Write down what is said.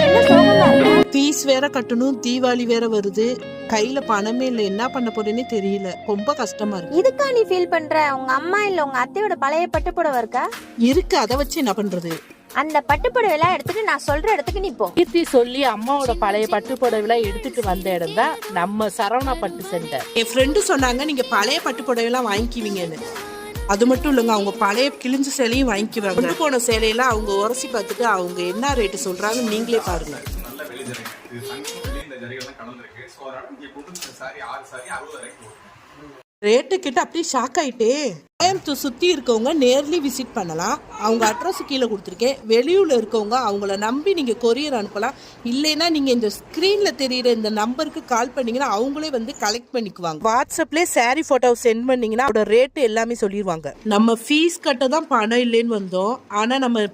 என்ன சோகமா இருக்க? ஃபீஸ் வேற கட்டணும், தீபாவளி வேற வருது, கையில பணமே இல்லை, என்ன பண்ண போறேன்னே தெரியல. ரொம்ப கஷ்டமா இருக்கு. இதுக்கா நீ ஃபீல் பண்ற? உங்க அம்மா இல்ல உங்க அத்தையோட பழைய பட்டுப்புடவை இருக்கா? இருக்கு, அதை வச்சு என்ன பண்றது? அந்த பட்டுப்புடவைலாம் எடுத்துட்டு நான் சொல்ற இடத்துக்கு நீ போ. கீர்த்தி சொல்லி அம்மாவோட பழைய பட்டு புடவைலாம் எடுத்துட்டு வந்த இடம் தான் நம்ம சரவணா பட்டு சென்டர். என் ஃப்ரெண்டு சொன்னாங்க நீங்க பழைய பட்டு புடவைலாம் வாங்கிக்குவீங்கன்னு. அது மட்டும் இல்லைங்க, அவங்க பழைய கிழிஞ்ச சேலையும் வாங்கிக்குவாங்க. கொண்டு போன சேலையெல்லாம் அவங்க உரசி பார்த்துட்டு அவங்க என்ன ரேட்டு சொல்றாங்க நீங்களே பாருங்க. நல்ல வெளி ஜரிகை இது தங்கம் வெள்ளி இந்த ஜரிகைலாம் கலந்துருக்கு. ஸோ அதனால இங்கே கொண்டு சாரி 6 சாரி 60 வரைக்கும் ரேட்டு கிட்ட அப்படியே ஷாக் ஆயிட்டே. கோயம்புத்தூர் சுற்றி இருக்கவங்க நேர்லி விசிட் பண்ணலாம். அவங்க அட்ரஸ் கீழே கொடுத்துருக்கேன். வெளியூரில் இருக்கவங்க அவங்கள நம்பி நீங்கள் கொரியர் அனுப்பலாம். இல்லைன்னா நீங்கள் இந்த ஸ்க்ரீனில் தெரியிற இந்த நம்பருக்கு கால் பண்ணிங்கன்னா அவங்களே வந்து கலெக்ட் பண்ணிக்குவாங்க. வாட்ஸ்அப்லேயே சாரீ ஃபோட்டோ சென்ட் பண்ணிங்கன்னா அதோட ரேட்டு எல்லாமே சொல்லிடுவாங்க. நம்ம ஃபீஸ் கட்ட தான் பணம் இல்லைன்னு வந்தோம். ஆனால் நம்ம